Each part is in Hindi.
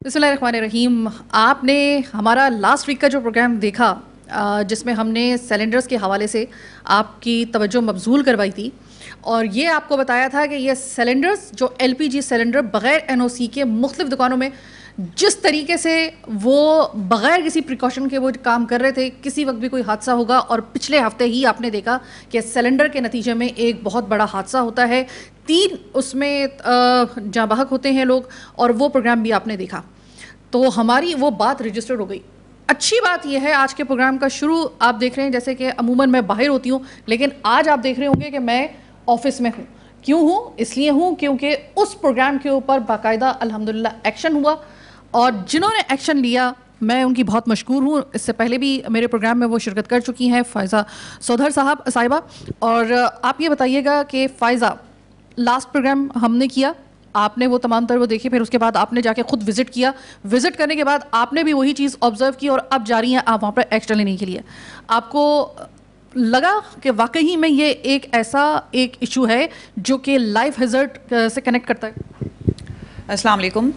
बिस्मिल्लाहिर्रहमानिर्रहीम। आपने हमारा लास्ट वीक का जो प्रोग्राम देखा जिसमें हमने सिलेंडर्स के हवाले से आपकी तवज्जो मबजूल करवाई थी और ये आपको बताया था कि ये सिलेंडर्स जो एलपीजी सिलेंडर बग़ैर एनओसी के मुख्तलिफ़ दुकानों में जिस तरीके से वो बग़ैर किसी प्रिकॉशन के वो काम कर रहे थे, किसी वक्त भी कोई हादसा होगा। और पिछले हफ्ते ही आपने देखा कि सिलेंडर के नतीजे में एक बहुत बड़ा हादसा होता है, 3 उसमें जाँ बहक होते हैं लोग, और वो प्रोग्राम भी आपने देखा। तो हमारी वो बात रजिस्टर्ड हो गई। अच्छी बात यह है, आज के प्रोग्राम का शुरू आप देख रहे हैं, जैसे कि अमूमन मैं बाहर होती हूँ, लेकिन आज आप देख रहे होंगे कि मैं ऑफिस में हूँ। क्यों हूँ? इसलिए हूँ क्योंकि उस प्रोग्राम के ऊपर बाकायदा अल्हम्दुलिल्लाह एक्शन हुआ, और जिन्होंने एक्शन लिया मैं उनकी बहुत मशकूर हूँ। इससे पहले भी मेरे प्रोग्राम में वो शिरकत कर चुकी हैं, फ़ायज़ा सौधर साहिबा। और आप ये बताइएगा कि फ़ायज़ा, लास्ट प्रोग्राम हमने किया, आपने वो तमाम तर वो देखी, फिर उसके बाद आपने जाके खुद विज़िट किया। विज़िट करने के बाद आपने भी वही चीज़ ऑब्ज़र्व की और अब जा रही हैं आप वहाँ पर एक्शन लेने के लिए। आपको लगा कि वाकई में ये एक ऐसा एक इशू है जो कि लाइफ हैज़र्ड से कनेक्ट करता है? अस्सलाम वालेकुम।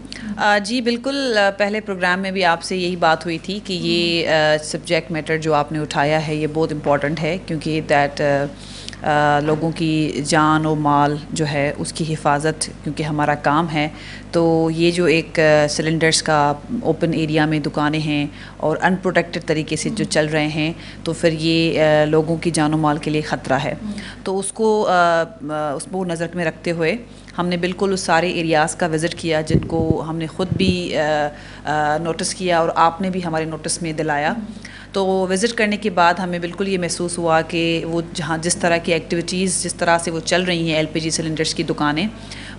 जी बिल्कुल, पहले प्रोग्राम में भी आपसे यही बात हुई थी कि ये सब्जेक्ट मैटर जो आपने उठाया है ये बहुत इम्पॉर्टेंट है, क्योंकि दैट लोगों की जान और माल जो है उसकी हिफाजत क्योंकि हमारा काम है। तो ये जो एक सिलेंडर्स का ओपन एरिया में दुकानें हैं और अनप्रोटेक्टेड तरीके से जो चल रहे हैं, तो फिर ये लोगों की जान और माल के लिए ख़तरा है। तो उसको नज़र में रखते हुए हमने बिल्कुल उस सारे एरियाज़ का विज़िट किया जिनको हमने ख़ुद भी नोटिस किया और आपने भी हमारे नोटिस में दिलाया। तो विज़िट करने के बाद हमें बिल्कुल ये महसूस हुआ कि वो जहाँ जिस तरह की एक्टिविटीज़ जिस तरह से वो चल रही हैं एलपीजी सिलेंडर्स की दुकानें,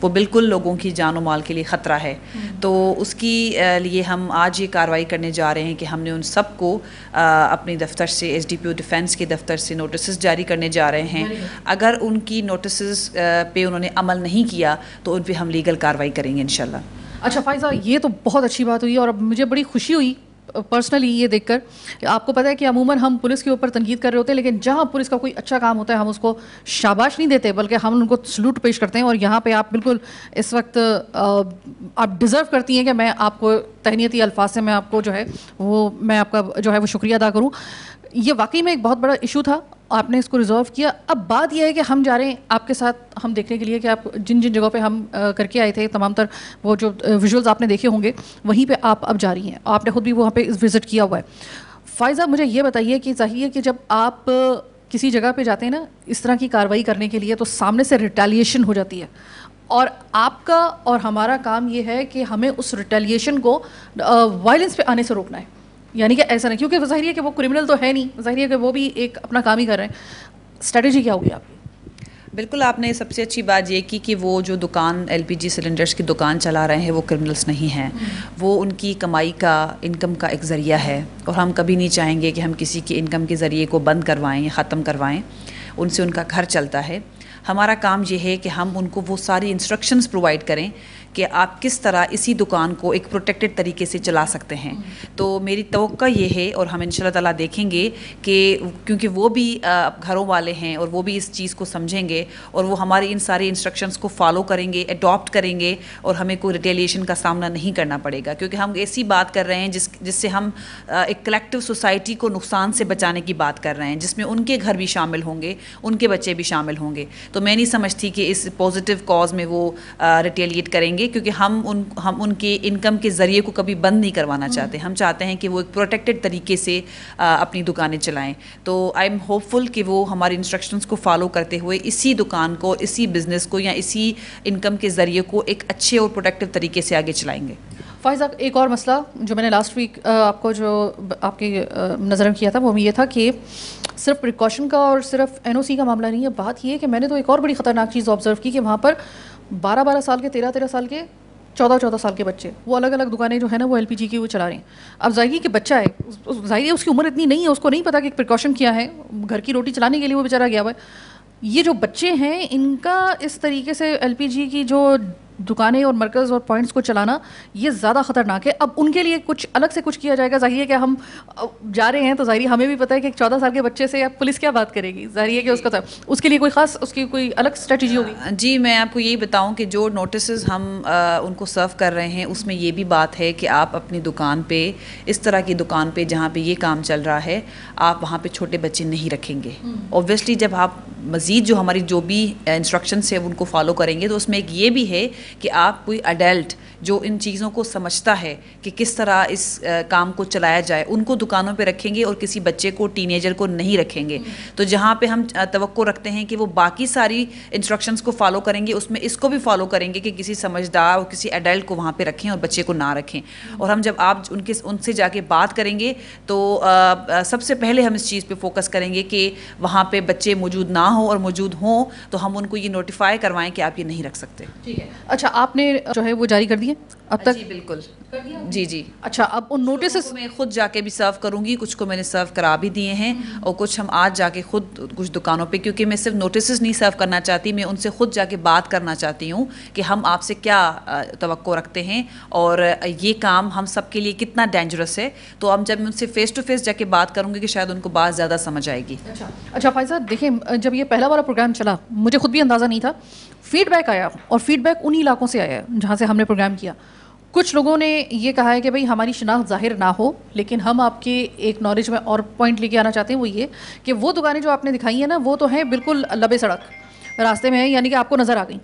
वो बिल्कुल लोगों की जान और माल के लिए ख़तरा है। तो उसकी लिए हम आज ये कार्रवाई करने जा रहे हैं कि हमने उन सब को अपने दफ्तर से, एसडीपीओ डिफेंस के दफ्तर से नोटिस जारी करने जा रहे हैं। अगर उनकी नोटिस पे उन्होंने अमल नहीं किया तो उन पर हम लीगल कार्रवाई करेंगे इंशाल्लाह। अच्छा फ़ायज़ा, ये तो बहुत अच्छी बात हुई और अब मुझे बड़ी खुशी हुई पर्सनली ये देखकर। आपको पता है कि अमूमन हम पुलिस के ऊपर तनकीद कर रहे होते हैं, लेकिन जहाँ पुलिस का कोई अच्छा काम होता है हम उसको शाबाश नहीं देते, बल्कि हम उनको सलूट पेश करते हैं। और यहाँ पे आप बिल्कुल इस वक्त आप डिज़र्व करती हैं कि मैं आपको तहनीती अल्फाज से मैं आपको जो है वो मैं आपका जो है वो शुक्रिया अदा करूँ। ये वाकई में एक बहुत बड़ा इशू था, आपने इसको रिजॉल्व किया। अब बात यह है कि हम जा रहे हैं आपके साथ, हम देखने के लिए कि आप जिन जिन जगहों पे हम करके आए थे, तमाम तर वो जो विजुअल्स आपने देखे होंगे, वहीं पे आप अब जा रही हैं। आपने खुद भी वहाँ पे विज़िट किया हुआ है। फ़ायज़ा, मुझे ये बताइए कि ज़ाहिर है कि जब आप किसी जगह पे जाते हैं ना इस तरह की कार्रवाई करने के लिए, तो सामने से रिटेलिएशन हो जाती है, और आपका और हमारा काम ये है कि हमें उस रिटेलिएशन को वायलेंस पे आने से रोकना है। यानी कि ऐसा नहीं, क्योंकि ज़ाहिर है कि वो क्रिमिनल तो है नहीं, ज़ाहिर है कि वो भी एक अपना काम ही कर रहे हैं। स्ट्रेटजी क्या होगी आपकी? बिल्कुल, आपने सबसे अच्छी बात ये की कि वो जो दुकान एलपीजी सिलेंडर्स की दुकान चला रहे हैं वो क्रिमिनल्स नहीं हैं। वो उनकी कमाई का, इनकम का एक ज़रिया है, और हम कभी नहीं चाहेंगे कि हम किसी के इनकम के ज़रिए को बंद करवाएं या ख़त्म करवाएं। उनसे उनका घर चलता है। हमारा काम ये है कि हम उनको वो सारी इंस्ट्रक्शंस प्रोवाइड करें कि आप किस तरह इसी दुकान को एक प्रोटेक्टेड तरीके से चला सकते हैं। तो मेरी तवक्का ये है, और हम इंशाल्लाह ताला देखेंगे कि क्योंकि वो भी घरों वाले हैं और वो भी इस चीज़ को समझेंगे और वो हमारी इन सारी इंस्ट्रक्शंस को फॉलो करेंगे, अडॉप्ट करेंगे, और हमें कोई रिटेलिएशन का सामना नहीं करना पड़ेगा। क्योंकि हम ऐसी बात कर रहे हैं जिससे हम एक कलेक्टिव सोसाइटी को नुकसान से बचाने की बात कर रहे हैं, जिसमें उनके घर भी शामिल होंगे, उनके बच्चे भी शामिल होंगे। तो मैं नहीं समझती कि इस पॉजिटिव कॉज में वो रिटेलिएट करेंगे, क्योंकि हम उनके इनकम के ज़रिए को कभी बंद नहीं करवाना चाहते। हम चाहते हैं कि वो एक प्रोटेक्टेड तरीके से अपनी दुकानें चलाएं। तो आई एम होपफुल कि वो हमारे इंस्ट्रक्शंस को फॉलो करते हुए इसी दुकान को, इसी बिज़नेस को या इसी इनकम के ज़रिए को एक अच्छे और प्रोटेक्टिव तरीके से आगे चलाएंगे। फ़ायज़ा, एक और मसला जो मैंने लास्ट वीक आपको जो आपके नज़र में किया था वो ये था कि सिर्फ प्रिकॉशन का और सिर्फ एनओसी का मामला नहीं है। बात ये है कि मैंने तो एक और बड़ी ख़तरनाक चीज़ ऑब्ज़र्व की कि वहाँ पर 12-12 साल के, 13-13 साल के, 14-14 साल के बच्चे, वो अलग अलग दुकानें जो है ना वो एलपीजी की वो चला रहे हैं। अब ज़ाहिर कि बच्चा है, ज़ाहिर है उसकी उम्र इतनी नहीं है, उसको नहीं पता कि प्रिकॉशन क्या है, घर की रोटी चलाने के लिए वो बेचारा गया हुआ है। ये जो बच्चे हैं इनका इस तरीके से एलपीजी की जो दुकानें और मरकज़ और पॉइंट्स को चलाना ये ज़्यादा ख़तरनाक है। अब उनके लिए कुछ अलग से कुछ किया जाएगा? ज़ाहिर है कि हम जा रहे हैं तो ज़ाहिर हमें भी पता है कि एक 14 साल के बच्चे से अब पुलिस क्या बात करेगी, ज़ाहिर है कि उसके लिए कोई ख़ास उसकी कोई अलग स्ट्रेटजी होगी? जी, मैं आपको यही बताऊं कि जो नोटिस हम उनको सर्व कर रहे हैं उसमें ये भी बात है कि आप अपनी दुकान पे, इस तरह की दुकान पे जहाँ पे ये काम चल रहा है, आप वहाँ पे छोटे बच्चे नहीं रखेंगे। ऑब्वियसली जब आप मज़ीद जो हमारी जो भी इंस्ट्रक्शंस है उनको फॉलो करेंगे तो उसमें एक ये भी है कि आप कोई अडल्ट जो इन चीज़ों को समझता है कि किस तरह इस काम को चलाया जाए, उनको दुकानों पे रखेंगे और किसी बच्चे को, टीनेजर को नहीं रखेंगे। तो जहाँ पे हम तवक्को रखते हैं कि वो बाकी सारी इंस्ट्रक्शंस को फॉलो करेंगे, उसमें इसको भी फॉलो करेंगे कि किसी समझदार और किसी एडल्ट को वहाँ पे रखें और बच्चे को ना रखें। और हम जब आप उनसे जाके बात करेंगे तो सबसे पहले हम इस चीज़ पे फोकस करेंगे कि वहाँ पे बच्चे मौजूद ना हो, और मौजूद हों तो हम उनको ये नोटिफाई करवाएं कि आप ये नहीं रख सकते। ठीक है। अच्छा, आपने जो है वो जारी कर दिए अब तक? जी बिल्कुल, जी जी। अच्छा, अब उन नोटिस मैं खुद जाके भी सर्व करूंगी, कुछ को मैंने सर्व करा भी दिए हैं और कुछ हम आज जाके खुद कुछ दुकानों पे, क्योंकि मैं सिर्फ नोटिस नहीं सर्व करना चाहती, मैं उनसे खुद जाके बात करना चाहती हूँ कि हम आपसे क्या तवक्को रखते हैं और ये काम हम सब के लिए कितना डेंजरस है। तो हम जब मैं उनसे फेस टू फेस जाके बात करूँगी कि शायद उनको बात ज़्यादा समझ आएगी। अच्छा फायजा, देखिए जब ये पहला वाला प्रोग्राम चला मुझे खुद भी अंदाज़ा नहीं था, फीडबैक आया और फीडबैक उन्हीं इलाकों से आया जहाँ से हमने प्रोग्राम किया। कुछ लोगों ने ये कहा है कि भाई हमारी शिनाख्त ज़ाहिर ना हो, लेकिन हम आपके एक नॉलेज में और पॉइंट लेके आना चाहते हैं, वो ये कि वो दुकानें जो आपने दिखाई हैं ना, वो तो हैं बिल्कुल लबे सड़क रास्ते में है, यानी कि आपको नज़र आ गई।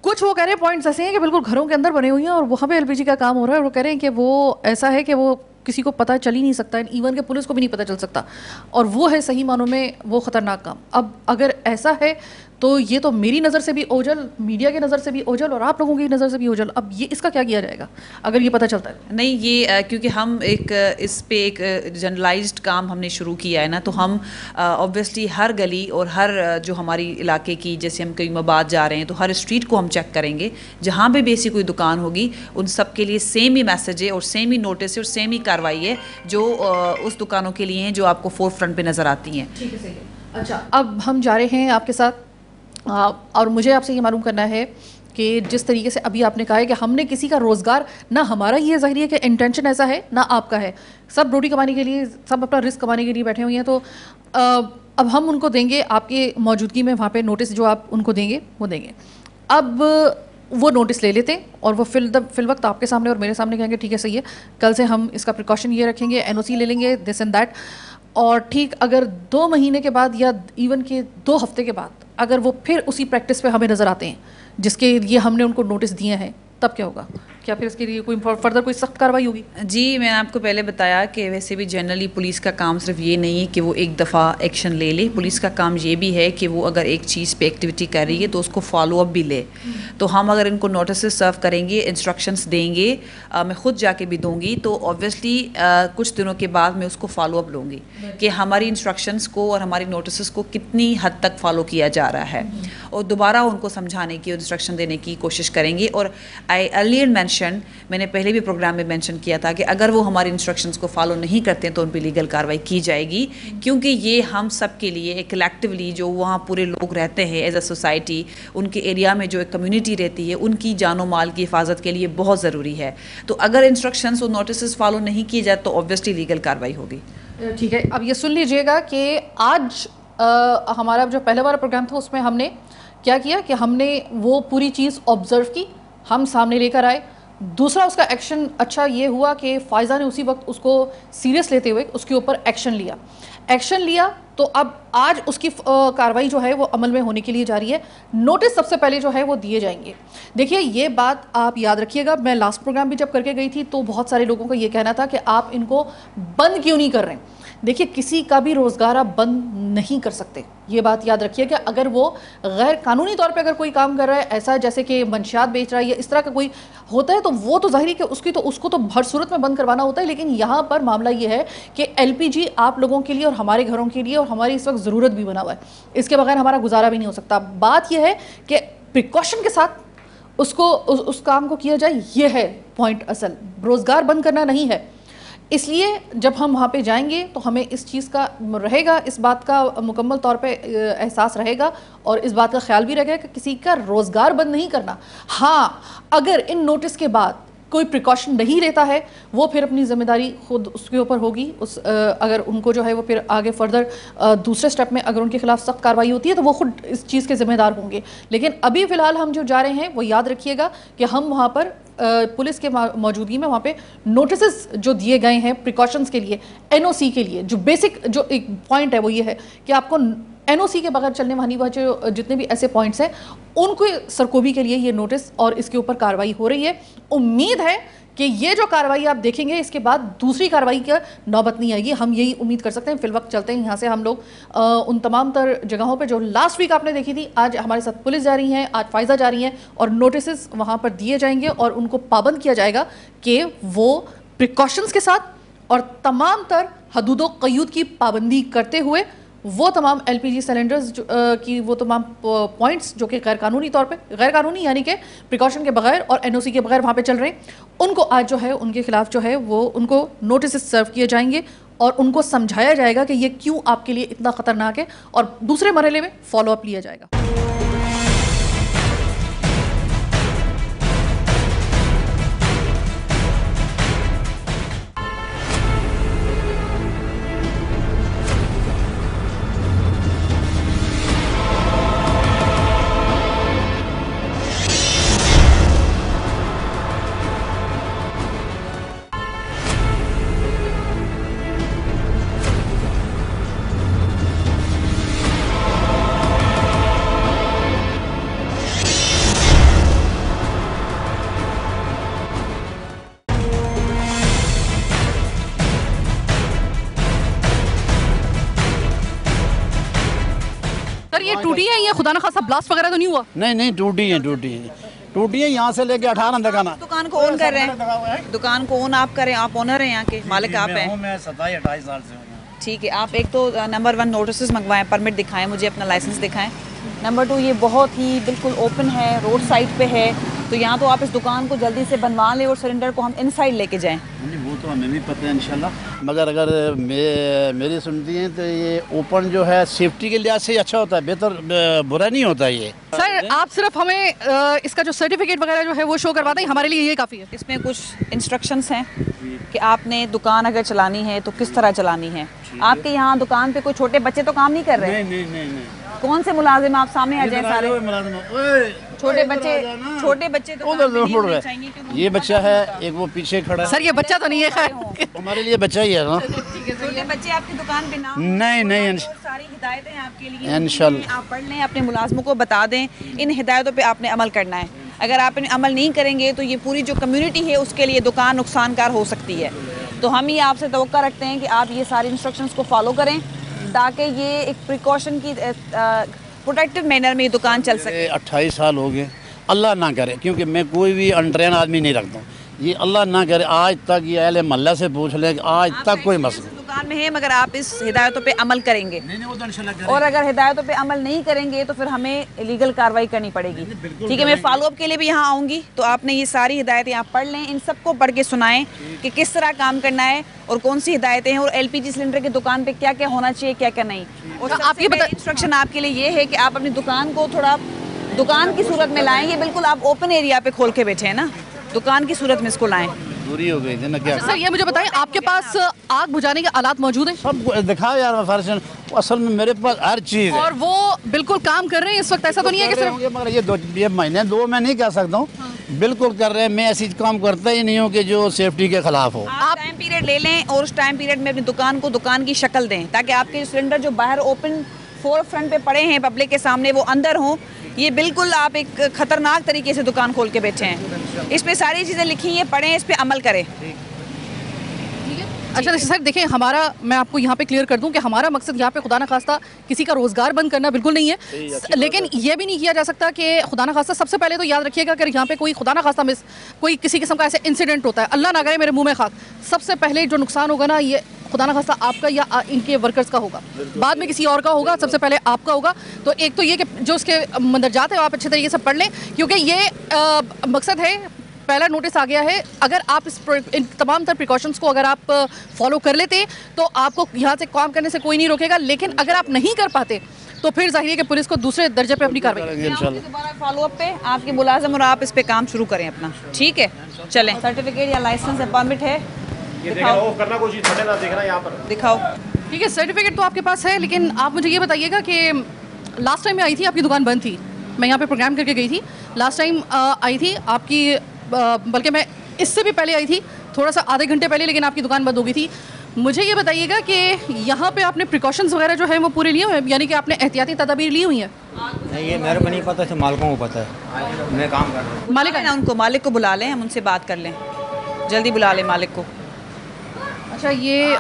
कुछ वो कह रहे हैं पॉइंट्स ऐसे हैं कि बिल्कुल घरों के अंदर बने हुई हैं और वहाँ पे एलपीजी का काम हो रहा है, और वो कह रहे हैं कि वो ऐसा है कि वो किसी को पता चल ही नहीं सकता, इवन के पुलिस को भी नहीं पता चल सकता, और वो है सही मानों में वो ख़तरनाक काम। अब अगर ऐसा है तो ये तो मेरी नज़र से भी ओझल, मीडिया की नज़र से भी ओझल, और आप लोगों की नज़र से भी ओझल। अब ये इसका क्या किया जाएगा अगर ये पता चलता है? नहीं, ये क्योंकि हम इस पे एक जनरलाइज्ड काम हमने शुरू किया है ना, तो हम ऑब्वियसली हर गली और हर जो हमारी इलाके की, जैसे हम कई मबाद जा रहे हैं तो हर स्ट्रीट को हम चेक करेंगे, जहाँ पे भी ऐसी कोई दुकान होगी उन सब के लिए सेम ही मैसेज है और सेम ही नोटिस है और सेम ही कार्रवाई है जो उस दुकानों के लिए हैं जो आपको फोर फ्रंट पे नज़र आती हैं। ठीक है, सही है। अच्छा, अब हम जा रहे हैं आपके साथ, और मुझे आपसे ये मालूम करना है कि जिस तरीके से अभी आपने कहा है कि हमने किसी का रोज़गार, ना हमारा ये ज़ाहिर है कि इंटेंशन ऐसा है, ना आपका है, सब रोटी कमाने के लिए, सब अपना रिस्क कमाने के लिए बैठे हुए हैं, तो अब हम उनको देंगे आपके मौजूदगी में, वहाँ पे नोटिस जो आप उनको देंगे वो देंगे। अब वो नोटिस ले लेते हैं और वो फिल वक्त आपके सामने और मेरे सामने कहेंगे ठीक है, सही है, कल से हम इसका प्रिकॉशन ये रखेंगे, एनओसी ले लेंगे, दिस एंड दैट। और ठीक अगर 2 महीने के बाद या इवन के 2 हफ्ते के बाद अगर वो फिर उसी प्रैक्टिस पे हमें नज़र आते हैं जिसके लिए हमने उनको नोटिस दिए हैं, तब क्या होगा? क्या फिर इसके लिए कोई फर्दर कोई सख्त कार्रवाई होगी? जी, मैंने आपको पहले बताया कि वैसे भी जनरली पुलिस का काम सिर्फ ये नहीं है कि वो एक दफ़ा एक्शन ले ले, पुलिस का काम ये भी है कि वो अगर एक चीज़ पे एक्टिविटी कर रही है तो उसको फॉलो अप भी ले। तो हम अगर इनको नोटिस सर्व करेंगे, इंस्ट्रक्शंस देंगे, मैं ख़ुद जाके भी दूँगी, तो ऑब्वियसली कुछ दिनों के बाद मैं उसको फॉलो अप लूँगी कि हमारी इंस्ट्रक्शंस को और हमारी नोटिस को कितनी हद तक फॉलो किया जा रहा है, और दोबारा उनको समझाने की, इंस्ट्रक्शन देने की कोशिश करेंगे। और आई अर्लियर मैंने पहले भी प्रोग्राम में मेंशन किया था कि अगर वो हमारी इंस्ट्रक्शंस को फॉलो नहीं करते हैं तो उन पर लीगल कार्रवाई की जाएगी, क्योंकि ये हम सब के लिए एक कलेक्टिवली जो वहाँ पूरे लोग रहते हैं एज अ सोसाइटी, उनके एरिया में जो एक कम्युनिटी रहती है, उनकी जानो माल की हिफाजत के लिए बहुत ज़रूरी है। तो अगर इंस्ट्रक्शंस और नोटिस फॉलो नहीं किए जाए तो ऑब्वियसली लीगल कार्रवाई होगी। ठीक है, अब ये सुन लीजिएगा कि आज हमारा जो पहले वाला प्रोग्राम था उसमें हमने क्या किया कि हमने वो पूरी चीज़ ऑब्जर्व की, हम सामने लेकर आए। दूसरा उसका एक्शन अच्छा ये हुआ कि फ़ायज़ा ने उसी वक्त उसको सीरियस लेते हुए उसके ऊपर एक्शन लिया। तो अब आज उसकी कार्रवाई जो है वो अमल में होने के लिए जा रही है। नोटिस सबसे पहले जो है वो दिए जाएंगे। देखिए, ये बात आप याद रखिएगा, मैं लास्ट प्रोग्राम भी जब करके गई थी तो बहुत सारे लोगों का ये कहना था कि आप इनको बंद क्यों नहीं कर रहे हैं। देखिए, किसी का भी रोज़गार आप बंद नहीं कर सकते, ये बात याद रखिए कि अगर वो गैर कानूनी तौर पे अगर कोई काम कर रहा है, ऐसा जैसे कि मंशियात बेच रहा है या इस तरह का कोई होता है, तो वो तो ज़ाहिर है कि उसको तो हर सूरत में बंद करवाना होता है। लेकिन यहाँ पर मामला ये है कि एलपीजी आप लोगों के लिए और हमारे घरों के लिए और हमारी इस वक्त ज़रूरत भी बना हुआ है, इसके बगैर हमारा गुजारा भी नहीं हो सकता। बात यह है कि प्रिकॉशन के साथ उसको उस काम को किया जाए, ये है पॉइंट। असल रोज़गार बंद करना नहीं है, इसलिए जब हम वहाँ पे जाएंगे तो हमें इस चीज़ का रहेगा, इस बात का मुकम्मल तौर पे एहसास रहेगा और इस बात का ख्याल भी रहेगा कि किसी का रोज़गार बंद नहीं करना। हाँ, अगर इन नोटिस के बाद कोई प्रिकॉशन नहीं लेता है वो फिर अपनी ज़िम्मेदारी खुद उसके ऊपर होगी। अगर उनको जो है वो फिर आगे फर्दर दूसरे स्टेप में अगर उनके खिलाफ सख्त कार्रवाई होती है तो वो खुद इस चीज़ के ज़िम्मेदार होंगे। लेकिन अभी फ़िलहाल हम जो जा रहे हैं वो याद रखिएगा कि हम वहाँ पर पुलिस के मौजूदगी में वहाँ पे नोटिस जो दिए गए हैं प्रिकॉशंस के लिए, NOC के लिए, जो बेसिक जो एक पॉइंट है वो ये है कि आपको NOC के बगैर चलने वाली जो जितने भी ऐसे पॉइंट्स हैं उनको सरकोबी के लिए ये नोटिस और इसके ऊपर कार्रवाई हो रही है। उम्मीद है कि ये जो कार्रवाई आप देखेंगे इसके बाद दूसरी कार्रवाई का नौबत नहीं आएगी, हम यही उम्मीद कर सकते हैं। फिलवक्त चलते हैं यहाँ से हम लोग उन तमाम तर जगहों पे जो लास्ट वीक आपने देखी थी, आज हमारे साथ पुलिस जा रही है, आज फायजा जा रही है और नोटिस वहाँ पर दिए जाएंगे और उनको पाबंद किया जाएगा कि वो प्रिकॉशंस के साथ और तमाम तर हदूदो क़यूद की पाबंदी करते हुए वो तमाम LPG सिलेंडर्स की वो तमाम पॉइंट्स जो कि गैर तौर पे गैर कानूनी यानी कि प्रिकॉशन के बगैर और NOC के बगैर वहाँ पे चल रहे हैं, उनको आज जो है उनके खिलाफ जो है वो उनको नोटिस सर्व किए जाएंगे और उनको समझाया जाएगा कि ये क्यों आपके लिए इतना ख़तरनाक है और दूसरे मरहले में फॉलोअप लिया जाएगा। ये टूटी है, ये खुदा न खासा ब्लास्ट वगैरह तो नहीं हुआ? नहीं, टूटी है यहाँ से लेके 18 तक आना। दुकान को ओन कर रहे हैं, दुकान को ओन आप करें, आप ओनर हैं यहाँ के, मालिक आप हैं? मैं 27-28 साल से हूँ। ठीक है, आप एक तो नंबर 1 नोटिस मंगवाएं, परमिट दिखाएं, मुझे अपना लाइसेंस दिखाएं। नंबर 2 ये बहुत ही बिल्कुल ओपन है, रोड साइड पे है, तो यहाँ तो आप इस दुकान को जल्दी से बनवा लें और सिलेंडर को हम इनसाइड लेके जाएं। वो तो हमें भी पता है इंशाल्लाह, मगर अगर मेरी सुनती हैं तो ये ओपन जो है सेफ्टी के लिहाज से अच्छा होता है, बेहतर बुरा नहीं होता ये। सर आप सिर्फ हमें इसका जो सर्टिफिकेट वगैरह जो है वो शो करवा दें, हमारे लिए ये काफ़ी है। इसमें कुछ इंस्ट्रक्शंस हैं कि आपने दुकान अगर चलानी है तो किस तरह चलानी है। आपके यहाँ दुकान पे कोई छोटे बच्चे तो काम नहीं कर रहे? नहीं। कौन से मुलाजिम आप सामने आ जाए सारे? छोटे बच्चे तो काम नहीं होने चाहिए क्योंकि ये बच्चा है, एक वो पीछे खड़ा है। सर ये बच्चा तो नहीं है, खैर हमारे लिए बच्चा ही है ना। छोटे बच्चे आपकी दुकान पे ना हो, नहीं सारी हिदायतें हैं आपके लिए, इंशाल्लाह आप पढ़ लें, अपने मुलाजमों को बता दें, इन हिदायतों पे आपने अमल करना है। अगर आप इन अमल नहीं करेंगे तो ये पूरी जो कम्युनिटी है उसके लिए दुकान नुकसानकार हो सकती है। तो हम ये आपसे तवक्का रखते हैं कि आप ये सारी इंस्ट्रक्शंस को फॉलो करें ताकि ये एक प्रिकॉशन की प्रोटेक्टिव मैनर में ये दुकान चल सके। 28 साल हो गए, अल्लाह ना करे, क्योंकि मैं कोई भी अनट्रेन आदमी नहीं रखता हूँ, ये अल्लाह ना करे आज तक ये अहले मोहल्ला से पूछ ले कि आज तक कोई मसला दुकान में है, मगर आप इस हिदायतों पे अमल करेंगे। और अगर हिदायतों पे अमल नहीं करेंगे तो फिर हमें इलीगल कार्रवाई करनी पड़ेगी। ठीक है, मैं फॉलोअप के लिए भी यहाँ आऊँगी, तो आपने ये सारी हिदायतें आप पढ़ लें, इन सबको पढ़ के सुनाएं कि किस तरह काम करना है और कौन सी हिदायतें हैं और LPG सिलेंडर की दुकान पे क्या क्या होना चाहिए, क्या क्या नहीं। और आप ये इंस्ट्रक्शन आपके लिए ये है कि आप अपनी दुकान को थोड़ा दुकान की सूरत में लाएं। ये बिल्कुल आप ओपन एरिया पे खोल के बैठे हैं ना, दुकान की सूरत में इसको लाएं। दूरी हो गई थी ना क्या। सर ये मुझे बताएं, आपके पास आग बुझाने के आलात मौजूद हैं? सब दिखाओ यार फर्शन, असल में मेरे पास हर चीज़ है और वो बिल्कुल काम कर रहे हैं इस वक्त? ऐसा तो नहीं है कि सिर्फ मगर ये महीने 2 में नहीं कह सकता हूँ, बिल्कुल कर रहे हैं। मैं ऐसी काम करता ही नहीं हूँ कि जो सेफ्टी के खिलाफ हो। आप टाइम पीरियड ले लें और उस टाइम पीरियड में अपनी दुकान को दुकान की शक्ल दें ताकि आपके सिलेंडर जो बाहर ओपन फोर फ्रंट पे पड़े हैं पब्लिक के सामने वो अंदर हों। ये बिल्कुल आप एक खतरनाक तरीके से दुकान खोल के बैठे हैं। इस पे सारी चीज़ें लिखी हैं, पढ़ें, इस पे अमल करें। अच्छा सर देखिए, हमारा मैं आपको यहाँ पे क्लियर कर दूं कि हमारा मकसद यहाँ पे खुदा न खास्ता किसी का रोज़गार बंद करना बिल्कुल नहीं है, लेकिन ये भी नहीं किया जा सकता कि खुदा न खास्ता, सबसे पहले तो याद रखिएगा अगर यहाँ पे कोई खुदा न खास्ता कोई किसी किस्म का ऐसे इंसिडेंट होता है, अल्लाह ना करे मेरे मुंह में खाक, सबसे पहले जो नुकसान होगा ना ये खुदा न खास्ता आपका या इनके वर्कर्स का होगा, बाद में किसी और का होगा, सबसे पहले आपका होगा। तो एक तो ये कि जो उसके मंदरजात है आप अच्छे तरीके से पढ़ लें, क्योंकि ये मकसद है पहला नोटिस आ गया है। अगर आप इन तमाम तर प्रिकॉशंस को अगर आप फॉलो कर लेते तो आपको यहाँ से काम करने से कोई नहीं रोकेगा, लेकिन अगर आप नहीं कर पाते तो फिर जाहिर है कि पुलिस को दूसरे दर्जे पे अपनी कार्रवाई करेगी। दोबारा फॉलो अप पे आपके मुलाजिम और आप इस पे काम शुरू करें अपना, ठीक है? चलें, सर्टिफिकेट या लाइसेंस या परमिट है, दिखाओ, करना कोई चीज़ ना देखना यहाँ पर दिखाओ। ठीक है, सर्टिफिकेट तो आपके पास है, लेकिन आप मुझे ये बताइएगा कि लास्ट टाइम मैं आई थी आपकी दुकान बंद थी, मैं यहाँ पे प्रोग्राम करके गई थी, लास्ट टाइम आई थी आपकी, बल्कि मैं इससे भी पहले आई थी, थोड़ा सा आधे घंटे पहले, लेकिन आपकी दुकान बंद हो गई थी। मुझे ये बताइएगा कि यहाँ पे आपने प्रिकॉशंस वगैरह जो है वो पूरे लिए हुए हैं, यानी कि आपने एहतियाती तदाबीर ली हुई हैं? नहीं, ये मेरे को नहीं पता, मालिकों को पता है, मैं काम कर रहा हूँ। मालिक है ना, उनको मालिक को बुला लें, हम उनसे बात कर लें, जल्दी बुला लें मालिक को। अच्छा, ये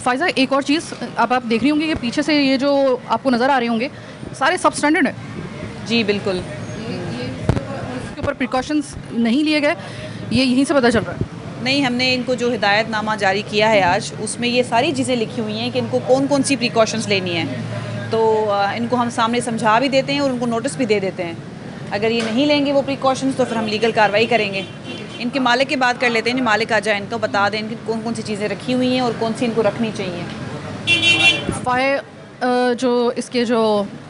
फ़ायज़ा एक और चीज़ अब आप देख रही होंगी कि पीछे से ये जो आपको नज़र आ रहे होंगे सारे सब स्टैंडर्ड है जी, बिल्कुल। इसके ऊपर प्रिकॉशंस नहीं लिए गए, ये यहीं से पता चल रहा है। नहीं, हमने इनको जो हिदायतनामा जारी किया है आज, उसमें ये सारी चीज़ें लिखी हुई हैं कि इनको कौन कौन सी प्रिकॉशंस लेनी है, तो इनको हम सामने समझा भी देते हैं और उनको नोटिस भी दे देते हैं। अगर ये नहीं लेंगे वो प्रिकॉशंस तो फिर हम लीगल कार्रवाई करेंगे। इनके मालिक की बात कर लेते हैं, मालिक आ जाए, इनको बता दें इनकी कौन कौन सी चीज़ें रखी हुई हैं और कौन सी इनको रखनी चाहिए। फायर जो इसके जो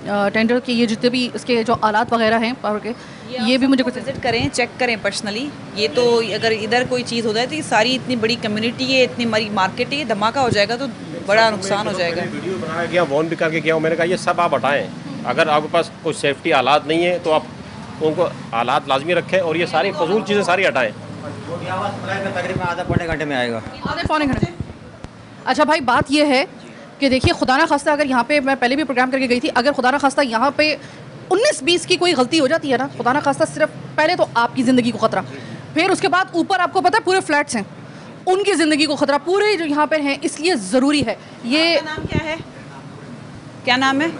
टेंडर के ये जितने भी इसके जो आलात वगैरह हैं पावर के, ये भी मुझे कुछ विजिट करें, चेक करें पर्सनली। ये तो अगर इधर कोई चीज़ हो जाए तो ये सारी इतनी बड़ी कम्युनिटी है, इतनी बड़ी मार्केट है, धमाका हो जाएगा तो बड़ा नुकसान हो जाएगा। वीडियो बनाया गया, वॉर्न भी करके गया हूँ, मैंने कहा ये सब आप हटाएं। अगर आपके पास कोई सेफ्टी आलात नहीं है तो आप उनको आलात लाजमी रखें और ये सारी फजूल चीज़ें सारी हटाएँ। तकरीबन आधा पौने घंटे में आएगा, आधे पौने घंटे। अच्छा भाई, बात ये है कि देखिए, खुदा ना खास्ता अगर यहाँ पे, मैं पहले भी प्रोग्राम करके गई थी, अगर खुदा ना खास्ता यहाँ पे 19-20 की कोई गलती हो जाती है ना, खुदा ना खास्ता सिर्फ पहले तो आपकी ज़िंदगी को ख़तरा, फिर उसके बाद ऊपर आपको पता है पूरे फ्लैट्स हैं, उनकी ज़िंदगी को ख़तरा, पूरे जो यहाँ पर हैं, इसलिए ज़रूरी है ये। नाम क्या है, क्या नाम है?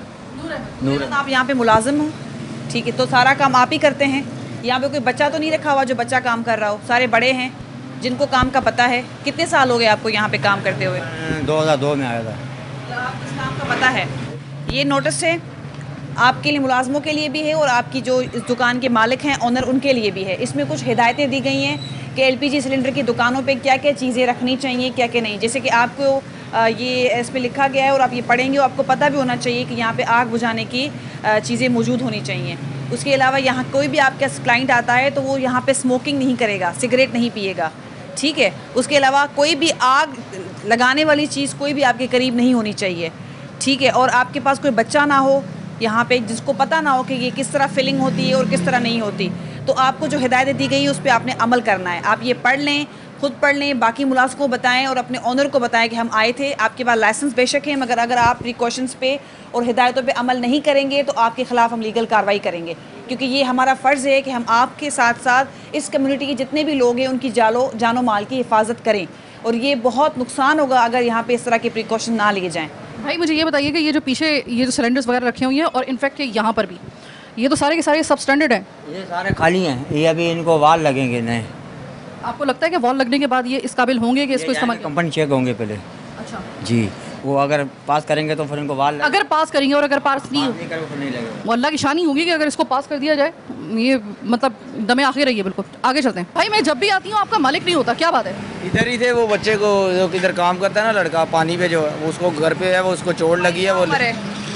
नूर। आप यहाँ पे मुलाजिम हो, ठीक है, तो सारा काम आप ही करते हैं। यहाँ पे कोई बच्चा तो नहीं रखा हुआ जो बच्चा काम कर रहा हो, सारे बड़े हैं जिनको काम का पता है। कितने साल हो गए आपको यहाँ पे काम करते हुए? 2002 में आया था। आपको इस काम का पता है। ये नोटिस है आपके लिए, मुलाजमों के लिए भी है और आपकी जो इस दुकान के मालिक हैं, ऑनर, उनके लिए भी है। इसमें कुछ हिदायतें दी गई हैं कि एलपीजी सिलेंडर की दुकानों पे क्या क्या चीज़ें रखनी चाहिए, क्या क्या नहीं। जैसे कि आपको ये इसमें लिखा गया है और आप ये पढ़ेंगे और आपको पता भी होना चाहिए कि यहाँ पे आग बुझाने की चीज़ें मौजूद होनी चाहिए। उसके अलावा यहाँ कोई भी आपका क्लाइंट आता है तो वो यहाँ पे स्मोकिंग नहीं करेगा, सिगरेट नहीं पिएगा, ठीक है। उसके अलावा कोई भी आग लगाने वाली चीज़ कोई भी आपके करीब नहीं होनी चाहिए, ठीक है। और आपके पास कोई बच्चा ना हो यहाँ पे जिसको पता ना हो कि ये किस तरह फिलिंग होती है और किस तरह नहीं होती। तो आपको जो हिदायतें दी गई है उस पर आपने अमल करना है। आप ये पढ़ लें, खुद पढ़ लें, बाकी मुलाज़िम को बताएं और अपने ऑनर को बताएं कि हम आए थे, आपके पास लाइसेंस बेशक है, मगर अगर आप प्रिकॉशंस पे और हिदायतों पे अमल नहीं करेंगे तो आपके ख़िलाफ़ हम लीगल कार्रवाई करेंगे, क्योंकि ये हमारा फ़र्ज़ है कि हम आपके साथ साथ इस कम्युनिटी के जितने भी लोग हैं उनकी जानो माल की हिफाजत करें। और ये बहुत नुकसान होगा अगर यहाँ पे इस तरह के प्रिकॉशन ना लिए जाएँ। भाई मुझे ये बताइए कि ये जो पीछे ये जो सिलेंडर्स वगैरह रखे हुए हैं और इनफैक्ट यहाँ पर भी, ये तो सारे के सारे सब स्टैंडर्ड हैं? ये सारे खाली हैं, ये अभी इनको वाल लगेंगे नए। आपको लगता है कि वॉल लगने के बाद ये इस काबिल होंगे कि इसको इस्तेमाल? कंपनी चेक होंगे पहले। अच्छा जी, वो अगर पास करेंगे तो फिर इनको वाल अगर पास करेंगे और अगर पास नहीं करेंगे फिर नहीं लगेगा। वो अल्लाह की शानी होगी कि अगर इसको पास कर दिया जाए, ये मतलब दमे आखिर रही है। बिल्कुल आगे चलते हैं। भाई मैं जब भी आती हूँ आपका मालिक नहीं होता, क्या बात है? इधर ही थे वो बच्चे को जो इधर काम करता है ना, लड़का पानी पे जो है, वो उसको घर पे है, वो उसको चोट लगी है। वो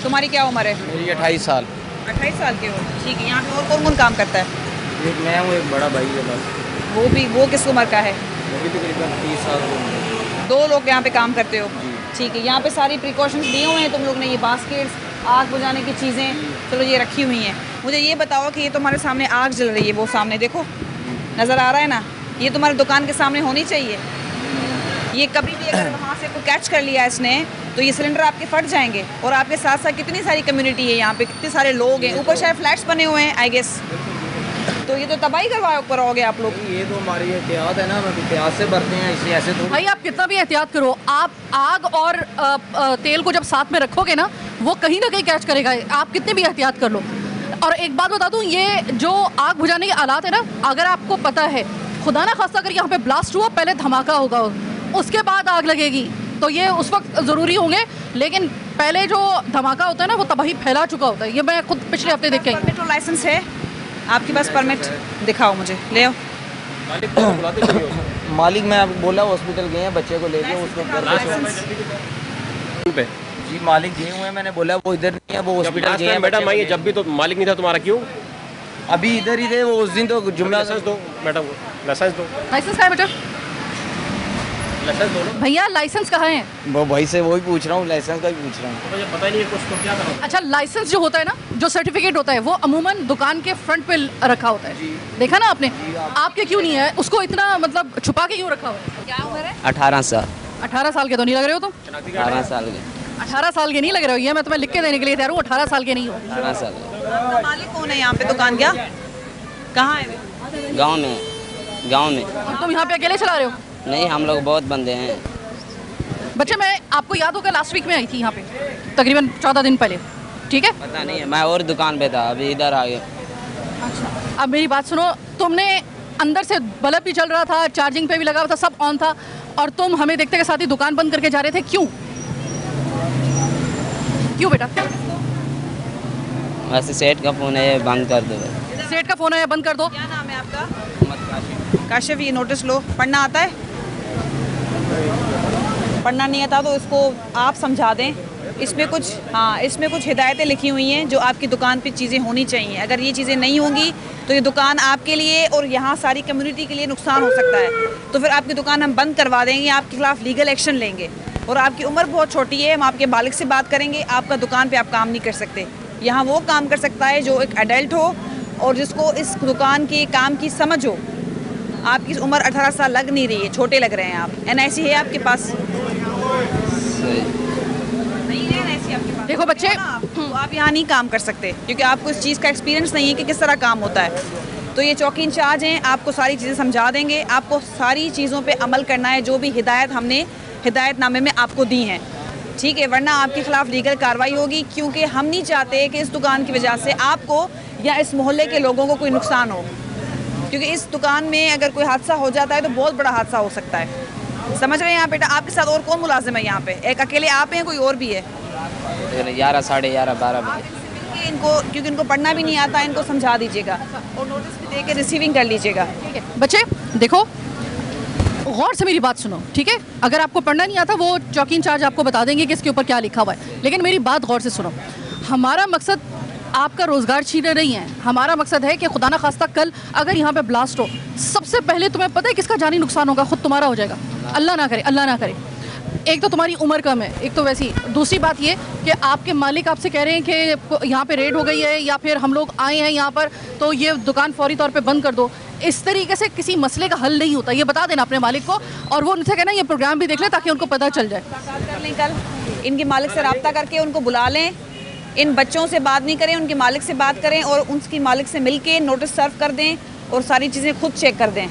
तुम्हारी क्या उम्र है? मेरी 28 साल। 28 साल के हो, ठीक है। यहाँ पे और कौन कौन काम करता है? एक मैं हूँ, एक बड़ा भाई है बस। वो किस उम्र का है? वो भी तकरीबन 30 साल की उम्र है। 2 लोग यहाँ पे काम करते हो, ठीक है। यहाँ पे सारी प्रिकॉशंस दिए हुए हैं तुम लोग ने, ये बास्केट्स, आग बुझाने की चीज़ें, चलो ये रखी हुई हैं। मुझे ये बताओ कि ये तुम्हारे सामने आग जल रही है, वो सामने देखो, नज़र आ रहा है ना, ये तुम्हारी दुकान के सामने होनी चाहिए। ये कभी भी अगर वहाँ से कोई कैच कर लिया इसने तो ये सिलेंडर आपके फट जाएंगे। और आपके साथ साथ कितनी सारी कम्युनिटी है यहाँ पे, कितने सारे लोग हैं, ऊपर शायद फ्लैट्स बने हुए हैं आई गेस, तो ये तो तबाही करवाओगे आप लोग। ये तो हमारी एहतियात है ना, हम एहतियात से भरते हैं, इसलिए ऐसे तो। भाई आप कितना भी एहतियात करो, आप आग और तेल को जब साथ में रखोगे ना, वो कहीं ना कहीं कैच करेगा, आप कितने भी एहतियात कर लो। और एक बात बता दूं, ये जो आग बुझाने के आलात है ना, अगर आपको पता है खुदा ना खास्ता अगर यहाँ पे ब्लास्ट हुआ, पहले धमाका होगा, उसके बाद आग लगेगी, तो ये उस वक्त ज़रूरी होंगे। लेकिन पहले जो धमाका होता है ना, वो तबाही फैला चुका होता है। ये मैं खुद पिछले हफ्ते देख के आई। परमिट और लाइसेंस है आपके पास? परमिट दिखाओ मुझे, ले आओ। मालिक को बुलाते क्यों नहीं हो? मालिक मैं अब बोला हॉस्पिटल गए हैं, बच्चे को लेके उसको घर पे। जी मालिक गए हुए हैं, मैंने बोला वो इधर नहीं है, वो हॉस्पिटल गए हैं। मैडम आइए, जब भी तो मालिक नहीं था तुम्हारा, क्यों अभी इधर ही थे वो? उस दिन तो जुम्मन। लाइसेंस दो मैडम, लाइसेंस दो। लाइसेंस कहाँ है बेटा? लाइसेंस दो ना। भैया लाइसेंस कहाँ है? वो भाई से वही पूछ रहा हूँ, लाइसेंस का ही पूछ रहा हूँ। तो मुझे पता ही नहीं है कुछ, तो क्या करो। अच्छा, लाइसेंस जो होता है ना, जो सर्टिफिकेट होता है, वो अमूमन दुकान के फ्रंट पे रखा होता है। देखा ना आपने? आपके क्यों नहीं है? उसको इतना मतलब छुपा के क्यों रखा हुआ है? क्या उम्र है? 18 साल। 18 साल के तो नहीं लग रहे हो तुम। 18 साल के। 18 साल के नहीं लग रहे हो, ये मैं तुम्हें लिख के देने के लिए तैयार हूँ। 18 साल के नहीं हो। 18 साल। मालिक कौन है यहाँ पे दुकान क्या? कहाँ है? गाँव में। गाँव में। और तुम यहाँ पे अकेले चला रहे हो? नहीं, हम लोग बहुत बंदे हैं। बच्चे, मैं आपको याद होगा लास्ट वीक में आई थी यहाँ पे, तकरीबन 14 दिन पहले, ठीक है? पता नहीं है, मैं और दुकान पे था, अभी इधर आ गया। अच्छा, अब मेरी बात सुनो, तुमने अंदर से बल्ब भी चल रहा था, चार्जिंग पे भी लगा हुआ था, सब ऑन था, और तुम हमें देखते के साथ ही दुकान बंद करके जा रहे थे, क्यों? क्यों बेटा? वैसे सेठ का फ़ोन है, बंद कर दो। सेठ का फोन है, बंद कर दो। क्या नाम है आपका? काशिफ, ये नोटिस लो, पढ़ना आता है? पढ़ना नहीं आता तो इसको आप समझा दें। इसमें कुछ इसमें कुछ हिदायतें लिखी हुई हैं जो आपकी दुकान पे चीज़ें होनी चाहिए। अगर ये चीज़ें नहीं होंगी तो ये दुकान आपके लिए और यहाँ सारी कम्युनिटी के लिए नुकसान हो सकता है। तो फिर आपकी दुकान हम बंद करवा देंगे, आपके खिलाफ लीगल एक्शन लेंगे। और आपकी उम्र बहुत छोटी है, हम आपके मालिक से बात करेंगे। आपका दुकान पे आप काम नहीं कर सकते। यहाँ वो काम कर सकता है जो एक एडल्ट हो और जिसको इस दुकान के काम की समझ हो। आपकी उम्र 18 साल लग नहीं रही है, छोटे लग रहे हैं आप। NIC है आपके पास? नहीं है NIC आपके पास। देखो बच्चे, तो आप यहाँ नहीं काम कर सकते क्योंकि आपको इस चीज़ का एक्सपीरियंस नहीं है कि किस तरह काम होता है। तो ये चौकी इंचार्ज हैं, आपको सारी चीज़ें समझा देंगे। आपको सारी चीज़ों पे अमल करना है, जो भी हिदायत हमने हिदायतनामे में आपको दी हैं, ठीक है? वरना आपके खिलाफ लीगल कार्रवाई होगी, क्योंकि हम नहीं चाहते कि इस दुकान की वजह से आपको या इस मोहल्ले के लोगों को कोई नुकसान हो। क्योंकि इस दुकान में अगर कोई हादसा हो जाता है तो बहुत बड़ा हादसा हो सकता है। समझ रहे हैं यहाँ बेटा? आपके साथ और कौन मुलाजिम है यहाँ पे? एक अकेले आप हैं, कोई और भी है? 11, साढ़े 11, 12 बजे। इनको, क्योंकि इनको पढ़ना भी नहीं आता, इनको समझा दीजिएगा और नोटिस भी दे के रिसीविंग कर लीजिएगा। ठीक है बच्चे, देखो गौर से मेरी बात सुनो, ठीक है? अगर आपको पढ़ना नहीं आता, वो चौकी इंचार्ज आपको बता देंगे कि इसके ऊपर क्या लिखा हुआ है। लेकिन मेरी बात गौर से सुनो, हमारा मकसद आपका रोज़गार छीने नहीं है। हमारा मकसद है कि खुदा ना खास्ता कल अगर यहाँ पे ब्लास्ट हो, सबसे पहले तुम्हें पता है किसका जानी नुकसान होगा? खुद तुम्हारा हो जाएगा। अल्लाह ना करे, अल्लाह ना करे। एक तो तुम्हारी उम्र कम है, एक तो वैसी। दूसरी बात ये कि आपके मालिक आपसे कह रहे हैं कि यहाँ पे रेड हो गई है या फिर हम लोग आए हैं यहाँ पर, तो ये दुकान फौरी तौर पे बंद कर दो। इस तरीके से किसी मसले का हल नहीं होता, ये बता देना अपने मालिक को। और वो उनसे कहना ये प्रोग्राम भी देख लें ताकि उनको पता चल जाए। कर लें कल, इनके मालिक से रब्ता करके उनको बुला लें। इन बच्चों से बात नहीं करें, उनके मालिक से बात करें और उनकी मालिक से मिल के नोटिस सर्व कर दें और सारी चीज़ें खुद चेक कर दें।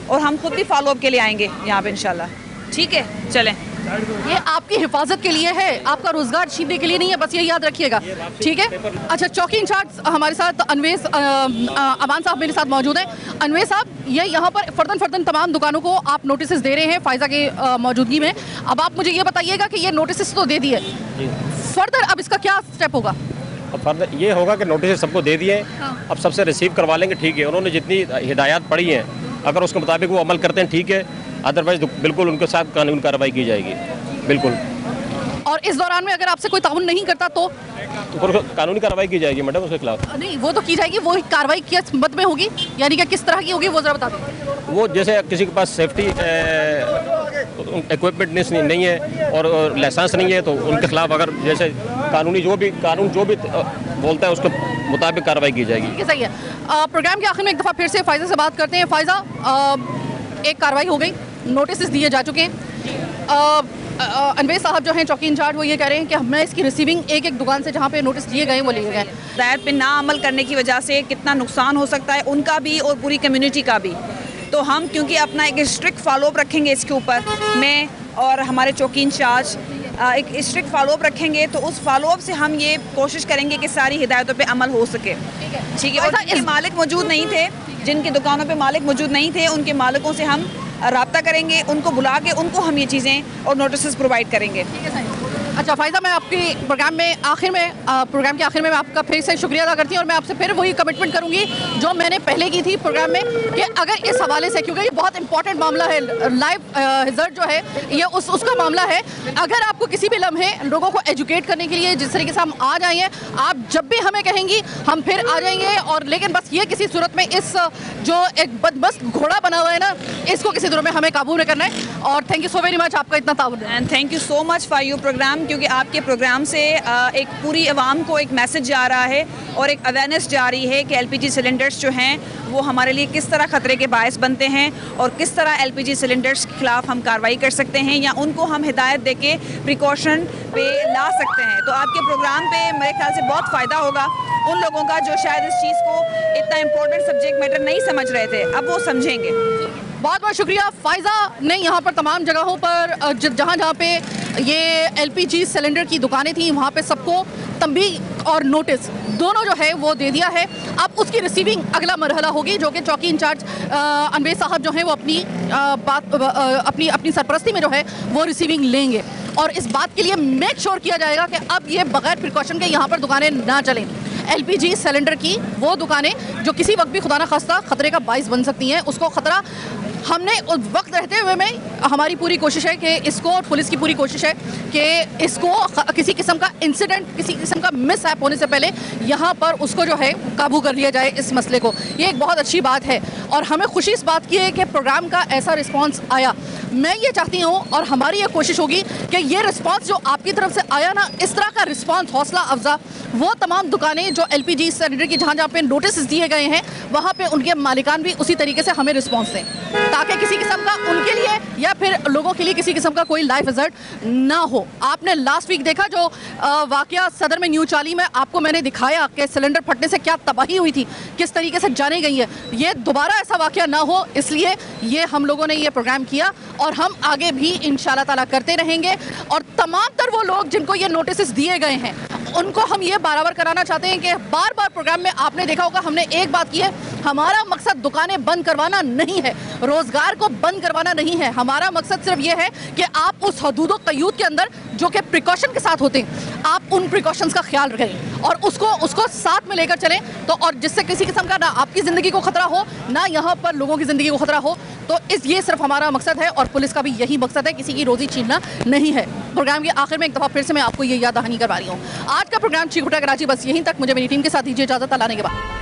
और हम खुद भी फॉलोअप के लिए आएंगे यहाँ पे इंशाल्लाह, ठीक है? चलें। ये आपकी हिफाजत के लिए है, आपका रोजगार छीनने के लिए नहीं है, बस ये याद रखिएगा, ठीक है? अच्छा, चौकी इंचार्ज हमारे साथ अनवेस अमान साहब मेरे साथ मौजूद हैं। अनवेस साहब, ये यहाँ पर फर्दन तमाम दुकानों को आप नोटिस दे रहे हैं फायजा के मौजूदगी में। अब आप मुझे ये बताइएगा कि ये नोटिस तो दे दिए, फर्दर अब इसका क्या स्टेप होगा? अब फर्दर ये होगा कि नोटिस सबको दे दिए, अब सबसे रिसीव करवा लेंगे, ठीक है? उन्होंने जितनी हिदायत पढ़ी हैं, अगर उसके मुताबिक वो अमल करते हैं, ठीक है। अदरवाइज बिल्कुल उनके साथ कानून कार्रवाई की जाएगी, बिल्कुल। और इस दौरान में अगर आपसे कोई ताउन नहीं करता तो कानूनी कार्रवाई की जाएगी मैडम उसके खिलाफ। नहीं, वो तो की जाएगी, वो कार्रवाई किस मद में होगी, यानी कि किस तरह की होगी, वो जरा बता दें। वो जैसे किसी के पास सेफ्टी इक्विपमेंट नहीं है और लाइसेंस नहीं है, तो उनके खिलाफ अगर जैसे कानून जो भी बोलता है उसके मुताबिक कार्रवाई की जाएगी। ठीक है, सही है। प्रोग्राम के आखिर में एक दफ़ा फिर से फ़ायज़ा से बात करते हैं। फ़ायज़ा, एक कार्रवाई हो गई, नोटिस दिए जा चुके हैं। अनवेस साहब जो हैं चौकी इंचार्ज, वो ये कह रहे हैं कि हमें इसकी रिसीविंग एक दुकान से जहाँ पे नोटिस दिए गए वो लिए गए। हिदायत पे ना अमल करने की वजह से कितना नुकसान हो सकता है उनका भी और पूरी कम्युनिटी का भी। तो हम क्योंकि अपना एक स्ट्रिक्ट फॉलोअप रखेंगे इसके ऊपर, मैं और हमारे चौकी इंचार्ज एक स्ट्रिक्ट फॉलोअप रखेंगे, तो उस फॉलोअप से हम ये कोशिश करेंगे कि सारी हिदायतों पे अमल हो सके, ठीक है? और जिनके मालिक मौजूद नहीं थे, जिनकी दुकानों पे मालिक मौजूद नहीं थे, उनके मालिकों से हम रब्ता करेंगे, उनको बुला के उनको हम ये चीज़ें और नोटिस प्रोवाइड करेंगे। अच्छा फ़ायज़ा, मैं आपके प्रोग्राम के आखिर में मैं आपका फिर से शुक्रिया अदा करती हूँ और मैं आपसे फिर वही कमिटमेंट करूँगी जो मैंने पहले की थी प्रोग्राम में कि अगर इस हवाले से, क्योंकि ये बहुत इंपॉर्टेंट मामला है, लाइव हैज़र्ड जो है ये उसका मामला है, अगर आपको किसी भी लम्हे लोगों को एजुकेट करने के लिए जिस तरीके से हम आ जाएंगे, आप जब भी हमें कहेंगी हम फिर आ जाएंगे। और लेकिन बस ये किसी सूरत में इस जो एक बदमस्त घोड़ा बना हुआ है ना, इसको किसी सूरत में हमें काबू में करना है। और thank you so very much, आपका इतना ताउन and thank you so much for your programme, क्योंकि आपके प्रोग्राम से एक पूरी आवाम को एक मैसेज जा रहा है और एक अवेयरनेस जा रही है कि एलपीजी सिलेंडर्स जो हैं वो हमारे लिए किस तरह ख़तरे के बायस बनते हैं और किस तरह एलपीजी सिलेंडर्स के ख़िलाफ़ हम कार्रवाई कर सकते हैं या उनको हम हिदायत दे के प्रिकॉशन पे ला सकते हैं। तो आपके प्रोग्राम पे मेरे ख्याल से बहुत फ़ायदा होगा उन लोगों का जो शायद इस चीज़ को इतना इम्पोर्टेंट सब्जेक्ट मैटर नहीं समझ रहे थे, अब वो समझेंगे। बहुत बहुत शुक्रिया। फ़ायज़ा ने यहाँ पर तमाम जगहों पर जहाँ पे ये एलपीजी सिलेंडर की दुकानें थी वहाँ पे सबको तंबीह और नोटिस दोनों जो है वो दे दिया है। अब उसकी रिसीविंग अगला मरहला होगी जो कि चौकी इंचार्ज अनवेज साहब जो हैं वो अपनी सरपरस्ती में जो है वो रिसीविंग लेंगे और इस बात के लिए मेक श्योर किया जाएगा कि अब ये बगैर प्रिकॉशन के यहाँ पर दुकानें ना चलें। एलपीजी सिलेंडर की वो दुकानें जो किसी वक्त भी खुदा ना खास्ता ख़तरे का बाइस बन सकती हैं, उसको ख़तरा हमने उस वक्त रहते हुए में हमारी पूरी कोशिश है कि इसको, पुलिस की पूरी कोशिश है कि इसको किसी किस्म का इंसिडेंट, किसी किस्म का मिस हैप होने से पहले यहाँ पर उसको जो है काबू कर लिया जाए इस मसले को। ये एक बहुत अच्छी बात है और हमें खुशी इस बात की है कि प्रोग्राम का ऐसा रिस्पांस आया। मैं ये चाहती हूँ और हमारी ये कोशिश होगी कि ये रिस्पांस जो आपकी तरफ से आया ना, इस तरह का रिस्पांस हौसला अफजा वो तमाम दुकानें जो एलपीजी सिलेंडर की जहाँ पे नोटिस दिए गए हैं वहाँ पे उनके मालिकान भी उसी तरीके से हमें रिस्पांस दें ताकि किसी किस्म का उनके लिए या फिर लोगों के लिए किसी किस्म का कोई लाइफ हैज़र्ड ना हो। आपने लास्ट वीक देखा जो वाकया सदर में न्यू चाली में आपको मैंने दिखाया कि सिलेंडर फटने से क्या तबाही हुई थी, किस तरीके से जाने गई है। ये दोबारा ऐसा वाकया ना हो इसलिए ये हम लोगों ने ये प्रोग्राम किया और हम आगे भी इंशाल्लाह ताला करते रहेंगे। और तमाम तर वो लोग जिनको ये नोटिस दिए गए हैं उनको हम ये बराबर कराना चाहते हैं कि बार बार प्रोग्राम में आपने देखा होगा हमने एक बात की है, हमारा मकसद दुकानें बंद करवाना नहीं है, रोज़गार को बंद करवाना नहीं है। हमारा मकसद सिर्फ ये है कि आप उस हदूद क़यूद के अंदर जो कि प्रिकॉशन के साथ होते हैं आप उन प्रिकॉशंस का ख्याल रखें और उसको साथ में लेकर चलें तो, और जिससे किसी किस्म का ना आपकी ज़िंदगी को ख़तरा हो ना यहाँ पर लोगों की ज़िंदगी को ख़तरा हो। तो ये सिर्फ हमारा मकसद है और पुलिस का भी यही मकसद है, किसी की रोज़ी छीनना नहीं है। प्रोग्राम के आखिर में एक दफ़ा फिर से मैं आपको ये याद दहानी करवा रही हूँ। आज का प्रोग्राम चीकुटा कराची बस यहीं तक। मुझे मेरी टीम के साथ दीजिए इजाज़त। अल्लाह ने के बाद।